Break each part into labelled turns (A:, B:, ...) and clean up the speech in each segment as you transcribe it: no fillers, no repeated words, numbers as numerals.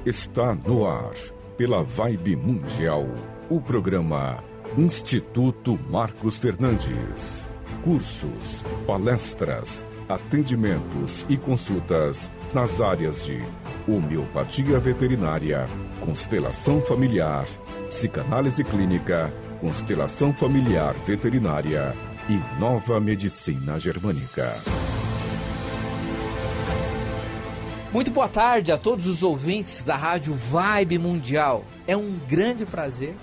A: Está no ar, pela Vibe Mundial, o programa Instituto Marcos Fernandes. Cursos, palestras, atendimentos e consultas nas áreas de homeopatia veterinária, constelação familiar, psicanálise clínica, constelação familiar veterinária e nova medicina germânica.
B: Muito boa tarde a todos os ouvintes da Rádio Vibe Mundial. É um grande prazer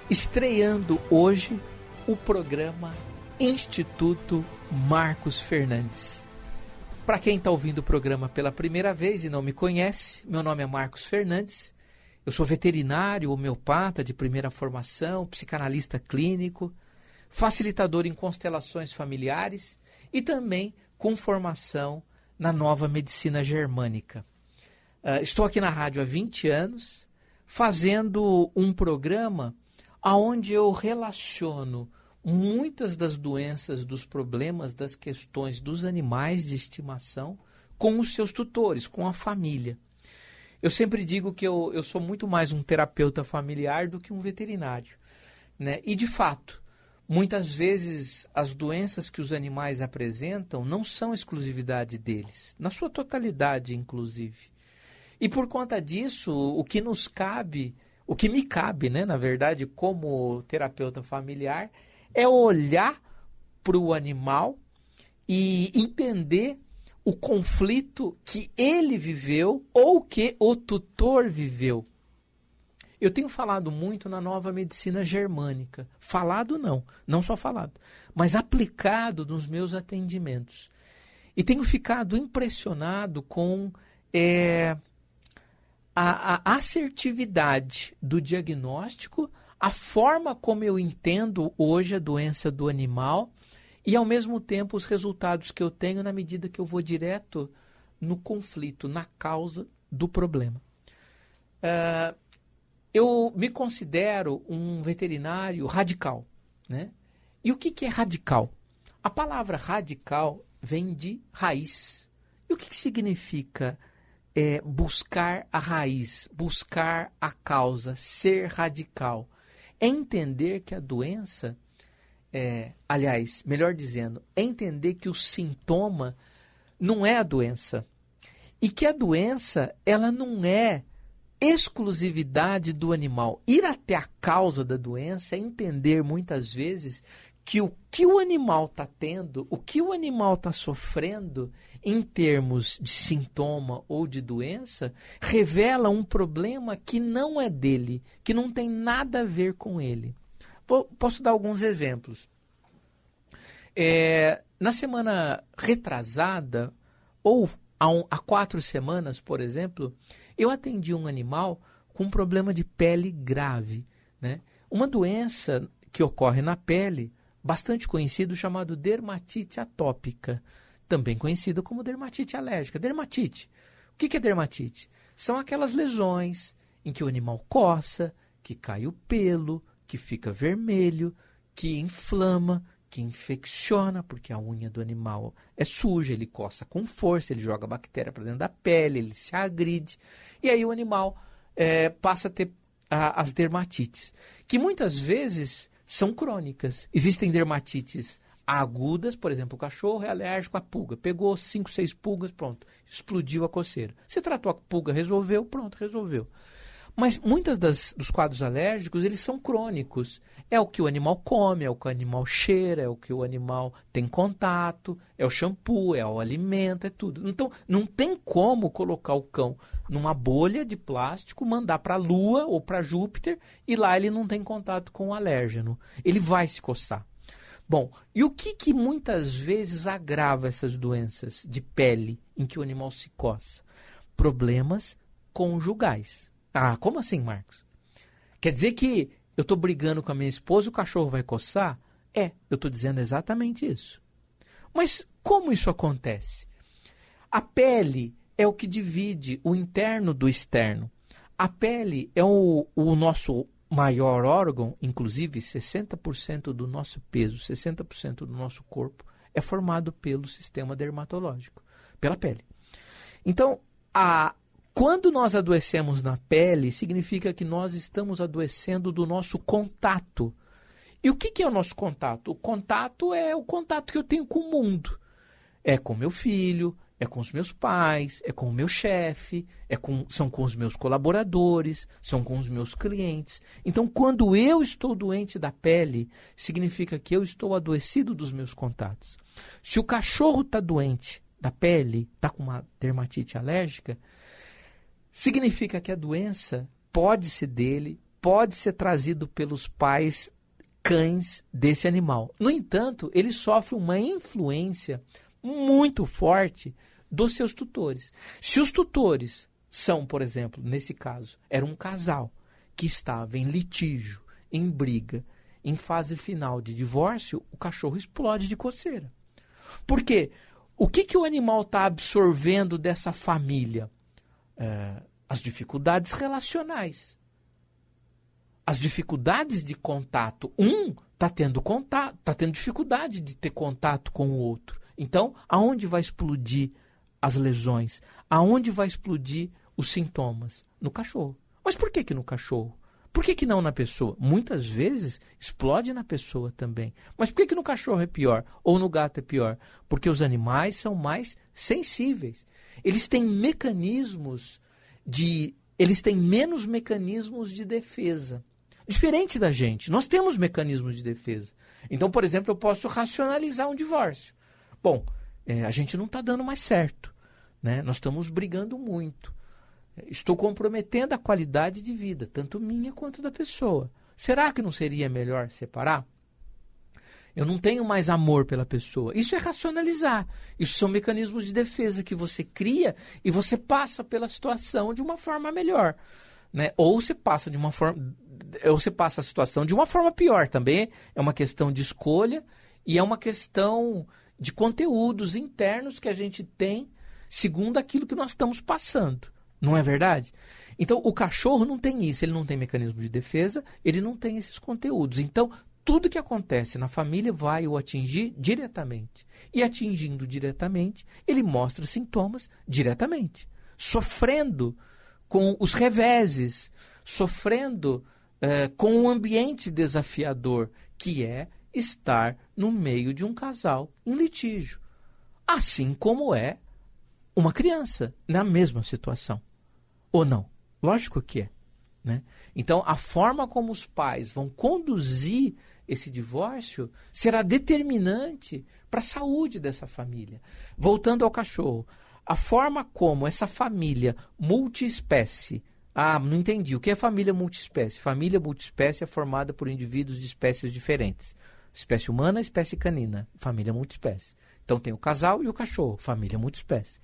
B: estreando hoje o programa Instituto Marcos Fernandes. Para quem está ouvindo o programa pela primeira vez e não me conhece, meu nome é Marcos Fernandes. Eu sou veterinário, homeopata de primeira formação, psicanalista clínico, facilitador em constelações familiares e também com formação na nova medicina germânica. Estou aqui na rádio há 20 anos, fazendo um programa onde eu relaciono muitas das doenças, dos problemas, das questões dos animais de estimação com os seus tutores, com a família. Eu sempre digo que eu sou muito mais um terapeuta familiar do que um veterinário, né? E, de fato, muitas vezes as doenças que os animais apresentam não são exclusividade deles, na sua totalidade, inclusive. E por conta disso, o que me cabe, né, na verdade, como terapeuta familiar, é olhar para o animal e entender o conflito que ele viveu ou que o tutor viveu. Eu tenho falado muito na nova medicina germânica. Falado não só falado, mas aplicado nos meus atendimentos. E tenho ficado impressionado com a assertividade do diagnóstico, a forma como eu entendo hoje a doença do animal e, ao mesmo tempo, os resultados que eu tenho na medida que eu vou direto no conflito, na causa do problema. Eu me considero um veterinário radical, né? E o que é radical? A palavra radical vem de raiz. E o que significa buscar a raiz, buscar a causa, ser radical? É entender que a doença, melhor dizendo, é entender que o sintoma não é a doença. E que a doença, ela não é exclusividade do animal. Ir até a causa da doença é entender muitas vezes que o que o animal está tendo, o que o animal está sofrendo em termos de sintoma ou de doença, revela um problema que não é dele, que não tem nada a ver com ele. Posso dar alguns exemplos. Na semana retrasada, ou há 4 semanas, por exemplo, eu atendi um animal com um problema de pele grave, né? Uma doença que ocorre na pele, bastante conhecido, chamado dermatite atópica, também conhecida como dermatite alérgica. Dermatite. O que é dermatite? São aquelas lesões em que o animal coça, que cai o pelo, que fica vermelho, que inflama, que infecciona, porque a unha do animal é suja, ele coça com força, ele joga bactéria para dentro da pele, ele se agride, e aí o animal passa a ter as dermatites, que muitas vezes são crônicas. Existem dermatites agudas, por exemplo, o cachorro é alérgico à pulga, pegou 5, 6 pulgas, pronto, explodiu a coceira. Você tratou a pulga, resolveu, pronto, resolveu. Mas muitos dos quadros alérgicos, eles são crônicos. É o que o animal come, é o que o animal cheira, é o que o animal tem contato, é o shampoo, é o alimento, é tudo. Então, não tem como colocar o cão numa bolha de plástico, mandar para a Lua ou para Júpiter e lá ele não tem contato com o alérgeno. Ele vai se coçar. Bom, e o que muitas vezes agrava essas doenças de pele em que o animal se coça? Problemas conjugais. Ah, como assim, Marcos? Quer dizer que eu estou brigando com a minha esposa e o cachorro vai coçar? Eu estou dizendo exatamente isso. Mas como isso acontece? A pele é o que divide o interno do externo. A pele é o nosso maior órgão, inclusive 60% do nosso peso, 60% do nosso corpo é formado pelo sistema dermatológico, pela pele. Então, Quando nós adoecemos na pele, significa que nós estamos adoecendo do nosso contato. E o que é o nosso contato? O contato é o contato que eu tenho com o mundo. É com meu filho, é com os meus pais, é com o meu chefe, são com os meus colaboradores, são com os meus clientes. Então, quando eu estou doente da pele, significa que eu estou adoecido dos meus contatos. Se o cachorro está doente da pele, está com uma dermatite alérgica, significa que a doença pode ser dele, pode ser trazido pelos pais cães desse animal. No entanto, ele sofre uma influência muito forte dos seus tutores. Se os tutores são, por exemplo, nesse caso, era um casal que estava em litígio, em briga, em fase final de divórcio, o cachorro explode de coceira. Por quê? O que o animal está absorvendo dessa família? As dificuldades relacionais. As dificuldades de contato. Um está tendo contato, está tendo dificuldade de ter contato com o outro. Então, aonde vai explodir as lesões? Aonde vai explodir os sintomas? No cachorro. Mas por que no cachorro? Por que não na pessoa? Muitas vezes explode na pessoa também. Mas por que no cachorro é pior? Ou no gato é pior? Porque os animais são mais sensíveis. Eles têm eles têm menos mecanismos de defesa. Diferente da gente, nós temos mecanismos de defesa. Então, por exemplo, eu posso racionalizar um divórcio. Bom, a gente não está dando mais certo, né? Nós estamos brigando muito. Estou comprometendo a qualidade de vida, tanto minha quanto da pessoa. Será que não seria melhor separar? Eu não tenho mais amor pela pessoa. Isso é racionalizar. Isso são mecanismos de defesa que você cria e você passa pela situação de uma forma melhor, né? Ou você passa a situação de uma forma pior também. É uma questão de escolha e é uma questão de conteúdos internos que a gente tem segundo aquilo que nós estamos passando. Não é verdade? Então, o cachorro não tem isso. Ele não tem mecanismo de defesa, ele não tem esses conteúdos. Então, tudo que acontece na família vai o atingir diretamente. E atingindo diretamente, ele mostra sintomas diretamente. Sofrendo com os reveses, sofrendo com um ambiente desafiador, que é estar no meio de um casal em litígio. Assim como é uma criança na mesma situação. Ou não? Lógico que é, né? Então, a forma como os pais vão conduzir esse divórcio será determinante para a saúde dessa família. Voltando ao cachorro, a forma como essa família multiespécie... não entendi. O que é família multiespécie? Família multiespécie é formada por indivíduos de espécies diferentes. Espécie humana, espécie canina. Família multiespécie. Então tem o casal e o cachorro. Família multiespécie.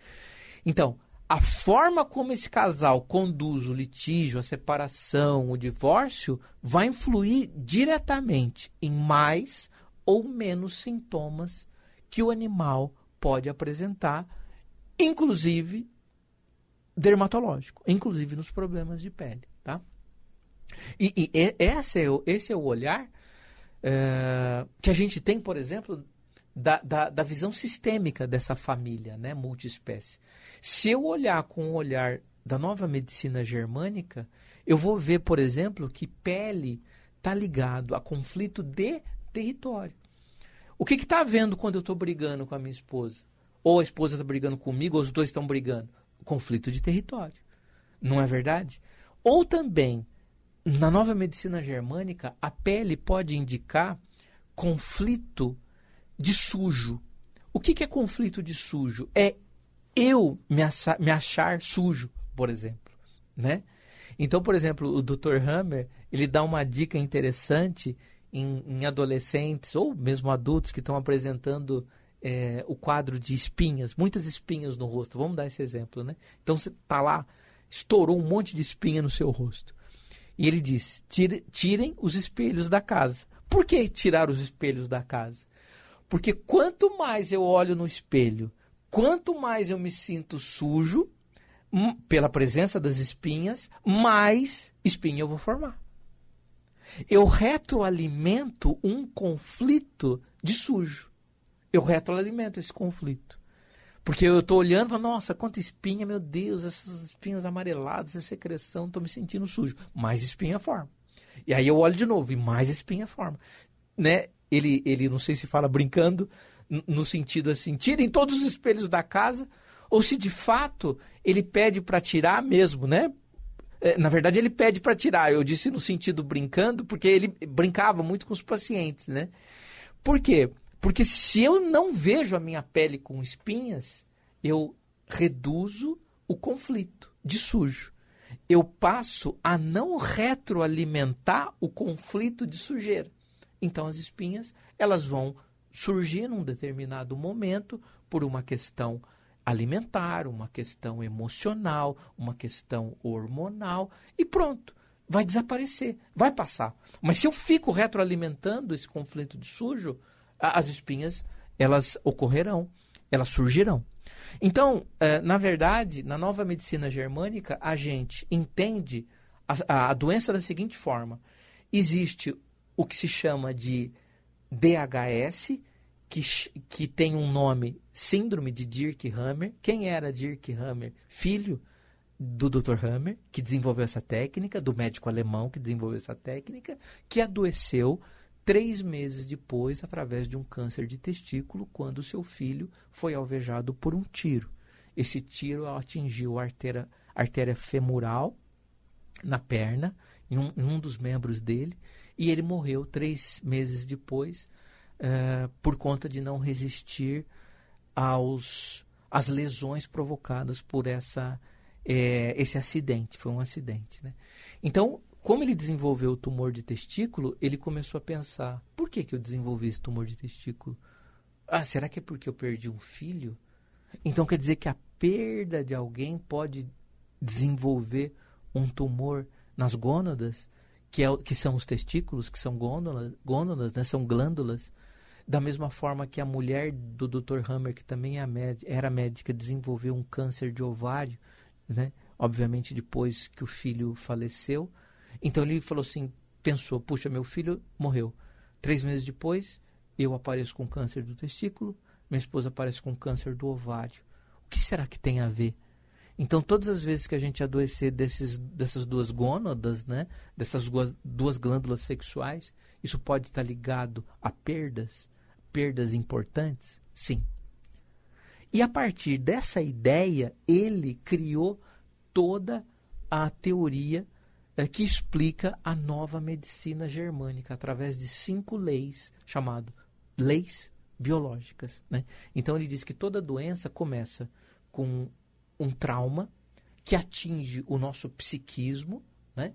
B: Então, a forma como esse casal conduz o litígio, a separação, o divórcio, vai influir diretamente em mais ou menos sintomas que o animal pode apresentar, inclusive dermatológico, inclusive nos problemas de pele, tá? E esse é o olhar que a gente tem, por exemplo, da visão sistêmica dessa família, né, multiespécie. Se eu olhar com o olhar da nova medicina germânica, eu vou ver, por exemplo, que pele está ligado a conflito de território. O que está havendo quando eu estou brigando com a minha esposa? Ou a esposa está brigando comigo, ou os dois estão brigando? Conflito de território. Não é verdade? Ou também, na nova medicina germânica, a pele pode indicar conflito de sujo. O que é conflito de sujo? É eu me achar sujo, por exemplo, né? Então, por exemplo, o Dr. Hammer, ele dá uma dica interessante em adolescentes ou mesmo adultos que estão apresentando o quadro de espinhas, muitas espinhas no rosto. Vamos dar esse exemplo, né? Então, você está lá, estourou um monte de espinha no seu rosto. E ele diz, tirem os espelhos da casa. Por que tirar os espelhos da casa? Porque quanto mais eu olho no espelho, quanto mais eu me sinto sujo, pela presença das espinhas, mais espinha eu vou formar. Eu retroalimento um conflito de sujo. Eu retroalimento esse conflito. Porque eu tô olhando e falo, nossa, quanta espinha, meu Deus, essas espinhas amareladas, essa secreção, tô me sentindo sujo. Mais espinha forma. E aí eu olho de novo e mais espinha forma. Né? Ele não sei se fala brincando, no sentido assim, tirem todos os espelhos da casa, ou se de fato ele pede para tirar mesmo, né? Na verdade, ele pede para tirar. Eu disse no sentido brincando, porque ele brincava muito com os pacientes, né? Por quê? Porque se eu não vejo a minha pele com espinhas, eu reduzo o conflito de sujo. Eu passo a não retroalimentar o conflito de sujeira. Então, as espinhas, elas vão surgir num determinado momento por uma questão alimentar, uma questão emocional, uma questão hormonal e pronto, vai desaparecer, vai passar. Mas se eu fico retroalimentando esse conflito de sujo, as espinhas, elas ocorrerão, elas surgirão. Então, na verdade, na nova medicina germânica, a gente entende a doença da seguinte forma. Existe o que se chama de DHS, que tem um nome, Síndrome de Dirk-Hammer. Quem era Dirk-Hammer? Filho do Dr. Hammer, que desenvolveu essa técnica, do médico alemão que desenvolveu essa técnica, que adoeceu 3 meses depois através de um câncer de testículo, quando seu filho foi alvejado por um tiro. Esse tiro atingiu a artéria femoral na perna, em um dos membros dele, e ele morreu 3 meses depois, por conta de não resistir às lesões provocadas por esse acidente. Foi um acidente, né? Então, como ele desenvolveu o tumor de testículo, ele começou a pensar, por que eu desenvolvi esse tumor de testículo? Será que é porque eu perdi um filho? Então quer dizer que a perda de alguém pode desenvolver um tumor nas gônadas, que são os testículos, que são gônadas, né? São glândulas. Da mesma forma que a mulher do Dr. Hammer, que também era médica, desenvolveu um câncer de ovário, né? Obviamente depois que o filho faleceu. Então ele falou assim, pensou, puxa, meu filho morreu. 3 meses depois, eu apareço com câncer do testículo, minha esposa aparece com câncer do ovário. O que será que tem a ver? Então, todas as vezes que a gente adoecer dessas 2 gônadas, né, dessas duas glândulas sexuais, isso pode estar ligado a perdas importantes? Sim. E a partir dessa ideia, ele criou toda a teoria que explica a nova medicina germânica, através de 5 leis, chamadas leis biológicas, né? Então, ele diz que toda doença começa com um trauma que atinge o nosso psiquismo, né?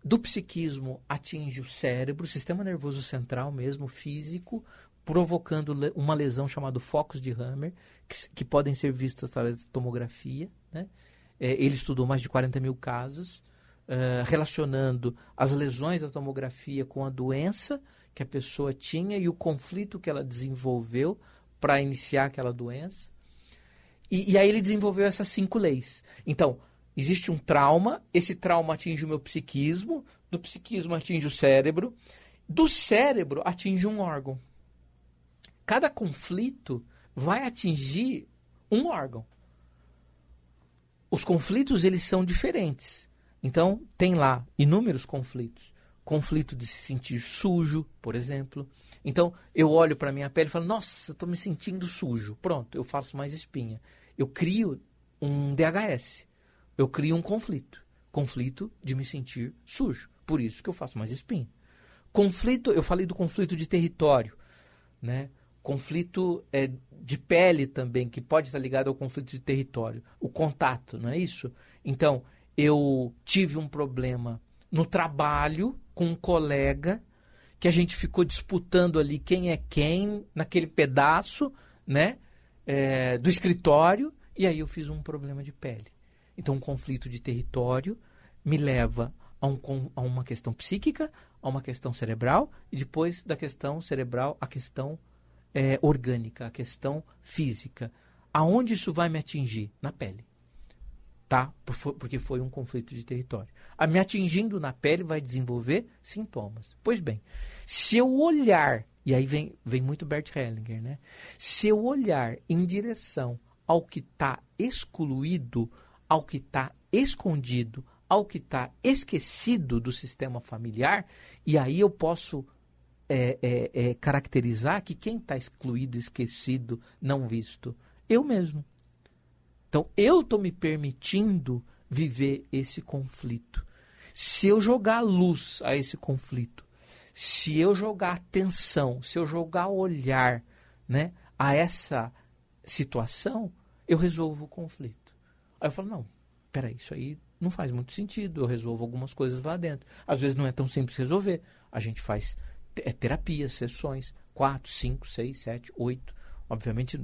B: Do psiquismo atinge o cérebro, o sistema nervoso central mesmo, físico, provocando uma lesão chamada focos de Hammer, que podem ser vistos através da tomografia, né? Ele estudou mais de 40 mil casos, relacionando as lesões da tomografia com a doença que a pessoa tinha e o conflito que ela desenvolveu para iniciar aquela doença. E aí ele desenvolveu essas 5 leis. Então, existe um trauma, esse trauma atinge o meu psiquismo, do psiquismo atinge o cérebro, do cérebro atinge um órgão. Cada conflito vai atingir um órgão. Os conflitos, eles são diferentes. Então, tem lá inúmeros conflitos. Conflito de se sentir sujo, por exemplo. Então, eu olho para a minha pele e falo, nossa, estou me sentindo sujo. Pronto, eu faço mais espinha. Eu crio um DHS. Eu crio um conflito. Conflito de me sentir sujo. Por isso que eu faço mais espinha. Conflito, eu falei do conflito de território, né? Conflito de pele também, que pode estar ligado ao conflito de território. O contato, não é isso? Então, eu tive um problema no trabalho com um colega, que a gente ficou disputando ali quem é quem, naquele pedaço, né? Do escritório, e aí eu fiz um problema de pele. Então, um conflito de território me leva a uma questão psíquica, a uma questão cerebral, e depois da questão cerebral, a questão orgânica, a questão física. Aonde isso vai me atingir? Na pele. Tá? Porque foi um conflito de território. Me atingindo na pele vai desenvolver sintomas. Pois bem, se eu olhar, e aí vem muito Bert Hellinger, né? Se eu olhar em direção ao que está excluído, ao que está escondido, ao que está esquecido do sistema familiar, e aí eu posso caracterizar que quem está excluído, esquecido, não visto, eu mesmo. Então, eu estou me permitindo viver esse conflito. Se eu jogar luz a esse conflito, se eu jogar atenção, se eu jogar olhar, né, a essa situação, eu resolvo o conflito. Aí eu falo, não, peraí, isso aí não faz muito sentido, eu resolvo algumas coisas lá dentro. Às vezes não é tão simples resolver. A gente faz terapias, sessões, 4, 5, 6, 7, 8. Obviamente,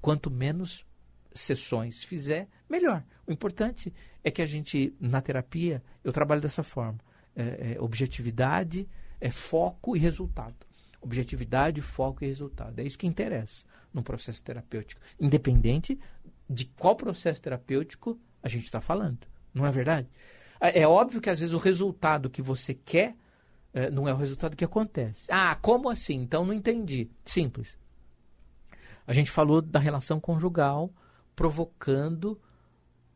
B: quanto menos sessões fizer, melhor. O importante é que a gente, na terapia, eu trabalho dessa forma. Objetividade, foco e resultado. Objetividade, foco e resultado. É isso que interessa no processo terapêutico. Independente de qual processo terapêutico a gente está falando. Não é verdade? É óbvio que às vezes o resultado que você quer não é o resultado que acontece. Ah, como assim? Então não entendi. Simples. A gente falou da relação conjugal provocando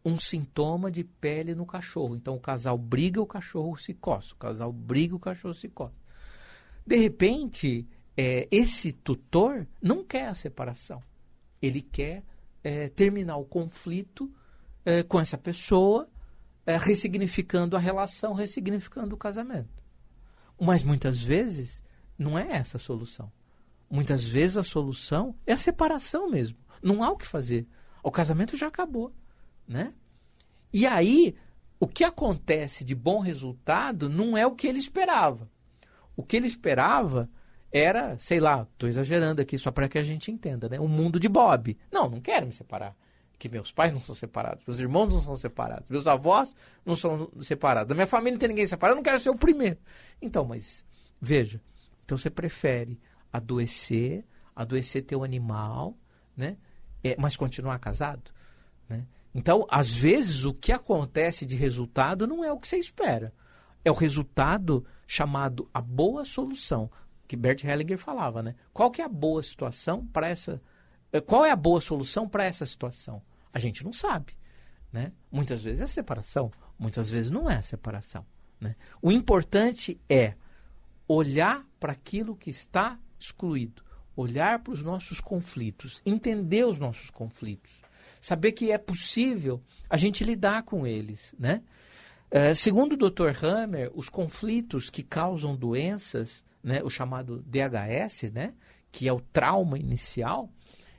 B: um sintoma de pele no cachorro. Então o casal briga, o cachorro se coça. O casal briga, o cachorro se coça. De repente, esse tutor não quer a separação. Ele quer terminar o conflito com essa pessoa, ressignificando a relação, ressignificando o casamento. Mas muitas vezes não é essa a solução. Muitas vezes a solução é a separação mesmo. Não há o que fazer. O casamento já acabou, né? E aí, o que acontece de bom resultado não é o que ele esperava. O que ele esperava era, sei lá, estou exagerando aqui só para que a gente entenda, né? Um mundo de Bob. Não quero me separar. Que meus pais não são separados, meus irmãos não são separados, meus avós não são separados, da minha família não tem ninguém separado, eu não quero ser o primeiro. Então, mas, veja, então você prefere adoecer teu animal, né? Mas continuar casado, né? Então, às vezes, o que acontece de resultado não é o que você espera. É o resultado chamado a boa solução, que Bert Hellinger falava, né? Qual que é a boa situação para essa... Qual é a boa solução para essa situação? A gente não sabe, né? Muitas vezes é separação, muitas vezes não é separação, né? O importante é olhar para aquilo que está excluído, olhar para os nossos conflitos, entender os nossos conflitos, saber que é possível a gente lidar com eles, né? Segundo o Dr. Hammer, os conflitos que causam doenças, né, o chamado DHS, né, que é o trauma inicial,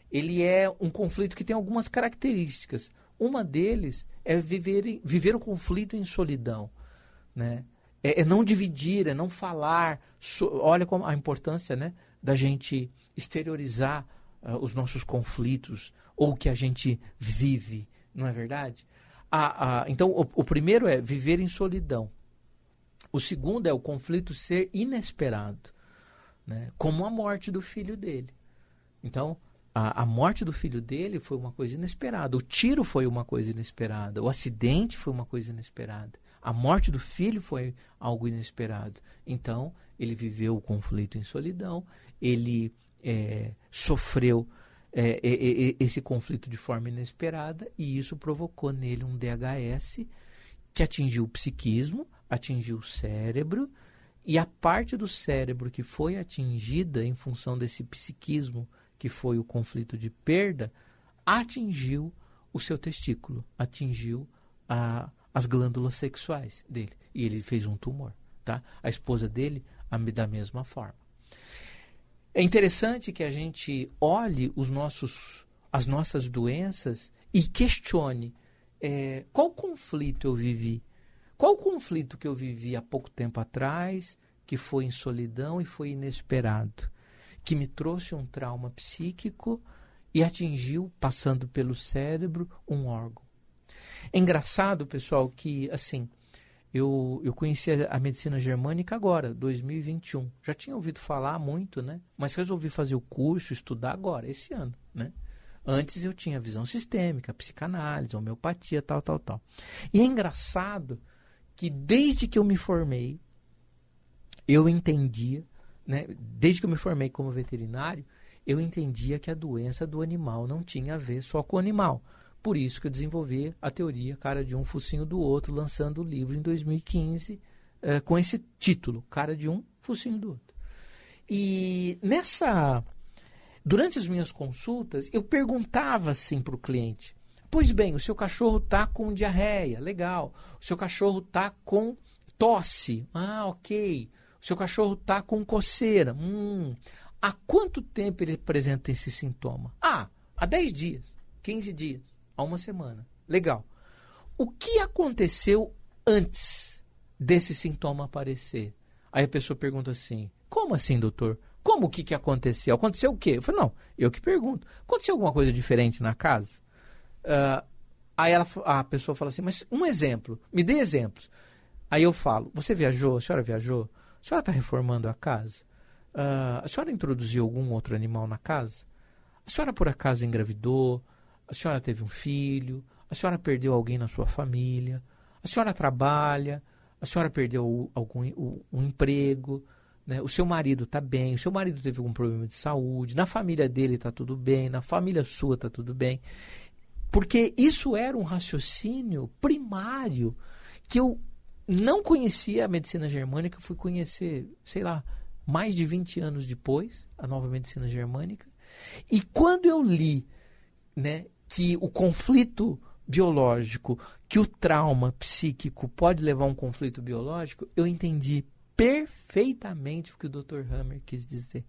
B: ele é um conflito que tem algumas características. Uma deles é viver o conflito em solidão, né? É não dividir, é não falar. Olha como a importância, né, da gente exteriorizar os nossos conflitos ou o que a gente vive, não é verdade? Então, o primeiro é viver em solidão. O segundo é o conflito ser inesperado, né? Como a morte do filho dele. Então, a morte do filho dele foi uma coisa inesperada. O tiro foi uma coisa inesperada. O acidente foi uma coisa inesperada. A morte do filho foi algo inesperado. Então, ele viveu o conflito em solidão. Ele sofreu esse conflito de forma inesperada. E isso provocou nele um DHS que atingiu o psiquismo, atingiu o cérebro. E a parte do cérebro que foi atingida em função desse psiquismo, que foi o conflito de perda, atingiu o seu testículo, atingiu as glândulas sexuais dele. E ele fez um tumor, tá? A esposa dele, da mesma forma. É interessante que a gente olhe as nossas doenças e questione qual conflito eu vivi. Qual conflito que eu vivi há pouco tempo atrás, que foi em solidão e foi inesperado, que me trouxe um trauma psíquico e atingiu, passando pelo cérebro, um órgão. É engraçado, pessoal, que, assim, eu conheci a medicina germânica agora, 2021. Já tinha ouvido falar muito, né? Mas resolvi fazer o curso, estudar agora, esse ano, né? Antes eu tinha visão sistêmica, psicanálise, homeopatia, tal. E é engraçado que desde que eu me formei, eu entendia, né? Desde que eu me formei como veterinário, eu entendia que a doença do animal não tinha a ver só com o animal. Por isso que eu desenvolvi a teoria cara de um, focinho do outro, lançando o livro em 2015, com esse título, cara de um, focinho do outro. E durante as minhas consultas, eu perguntava assim para o cliente, pois bem, o seu cachorro está com diarreia, legal. O seu cachorro está com tosse, ok. O seu cachorro está com coceira, Há quanto tempo ele apresenta esse sintoma? Há 10 dias, 15 dias, há uma semana. Legal. O que aconteceu antes desse sintoma aparecer? Aí a pessoa pergunta assim, como assim, doutor? Como o que aconteceu? Aconteceu o quê? Eu falei, não, eu que pergunto. Aconteceu alguma coisa diferente na casa? Aí a pessoa fala assim, mas um exemplo, me dê exemplos. Aí eu falo, você viajou? A senhora viajou? A senhora está reformando a casa? A senhora introduziu algum outro animal na casa? A senhora por acaso engravidou? A senhora teve um filho? A senhora perdeu alguém na sua família? A senhora trabalha? A senhora perdeu um emprego? Né? O seu marido está bem? O seu marido teve algum problema de saúde? Na família dele está tudo bem? Na família sua está tudo bem? Porque isso era um raciocínio primário que eu não conhecia a medicina germânica, fui conhecer, sei lá, mais de 20 anos depois, a nova medicina germânica. E quando eu li, né, que o conflito biológico, que o trauma psíquico pode levar a um conflito biológico, eu entendi perfeitamente o que o Dr. Hammer quis dizer.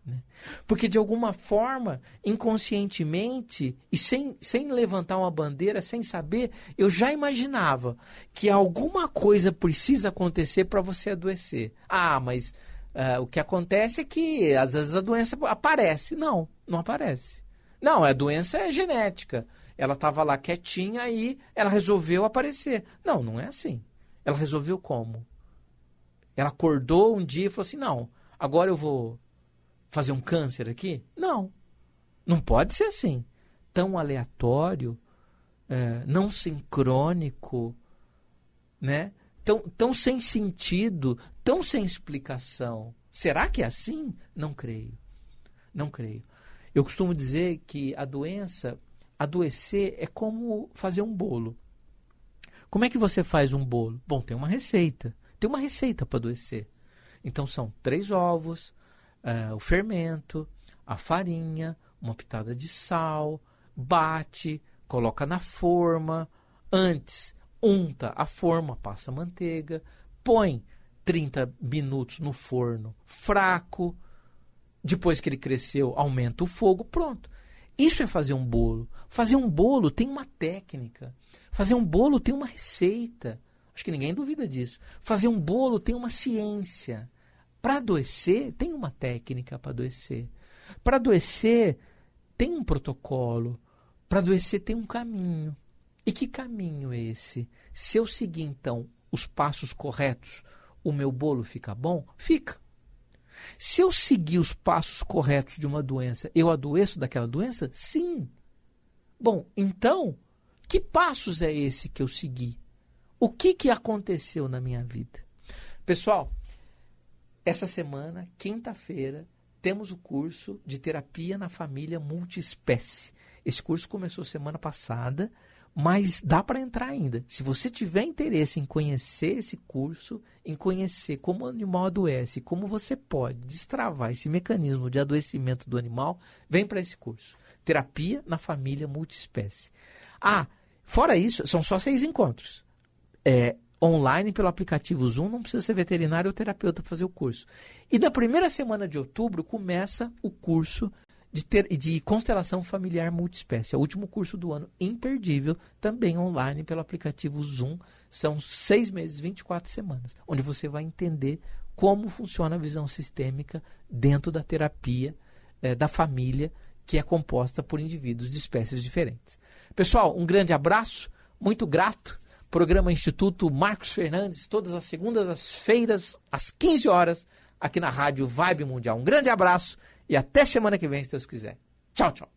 B: Né? Porque, de alguma forma, inconscientemente, e sem levantar uma bandeira, sem saber, eu já imaginava que alguma coisa precisa acontecer para você adoecer. Mas o que acontece é que, às vezes, a doença aparece. Não aparece. Não, a doença é genética. Ela estava lá quietinha e ela resolveu aparecer. Não é assim. Ela resolveu como? Ela acordou um dia e falou assim, não, agora eu vou fazer um câncer aqui? Não pode ser assim. Tão aleatório, não sincrônico, né? Tão sem sentido, tão sem explicação. Será que é assim? Não creio. Eu costumo dizer que adoecer é como fazer um bolo. Como é que você faz um bolo? Bom, tem uma receita. Tem uma receita para adoecer. Então são 3 ovos, o fermento, a farinha, uma pitada de sal, bate, coloca na forma, antes unta a forma, passa manteiga, põe 30 minutos no forno fraco, depois que ele cresceu, aumenta o fogo, pronto. Isso é fazer um bolo. Fazer um bolo tem uma técnica. Fazer um bolo tem uma receita. Acho que ninguém duvida disso. Fazer um bolo tem uma ciência. Para adoecer, tem uma técnica para adoecer. Para adoecer, tem um protocolo. Para adoecer, tem um caminho. E que caminho é esse? Se eu seguir, então, os passos corretos, o meu bolo fica bom? Fica. Se eu seguir os passos corretos de uma doença, eu adoeço daquela doença? Sim. Bom, então, que passos é esse que eu segui? O que aconteceu na minha vida? Pessoal, essa semana, quinta-feira, temos o curso de terapia na família multiespécie. Esse curso começou semana passada, mas dá para entrar ainda. Se você tiver interesse em conhecer esse curso, em conhecer como o animal adoece, como você pode destravar esse mecanismo de adoecimento do animal, vem para esse curso. Terapia na família multiespécie. Fora isso, são só 6 encontros. Online pelo aplicativo Zoom, não precisa ser veterinário ou terapeuta para fazer o curso. E na primeira semana de outubro começa o curso de constelação familiar multiespécie. É o último curso do ano, imperdível, também online pelo aplicativo Zoom. São 6 meses, 24 semanas, onde você vai entender como funciona a visão sistêmica dentro da terapia da família, que é composta por indivíduos de espécies diferentes. Pessoal, um grande abraço, muito grato. Programa Instituto Marcos Fernandes, todas as segundas-feiras, às 15 horas, aqui na Rádio Vibe Mundial. Um grande abraço e até semana que vem, se Deus quiser. Tchau, tchau.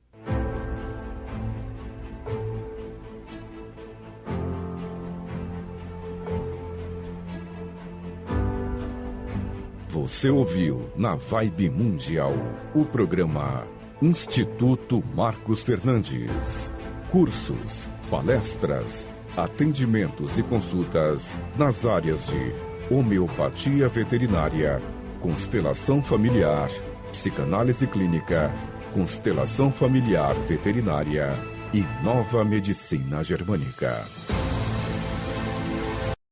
A: Você ouviu na Vibe Mundial o programa Instituto Marcos Fernandes. Cursos, palestras, atendimentos e consultas nas áreas de homeopatia veterinária, constelação familiar, psicanálise clínica, constelação familiar veterinária e nova medicina germânica.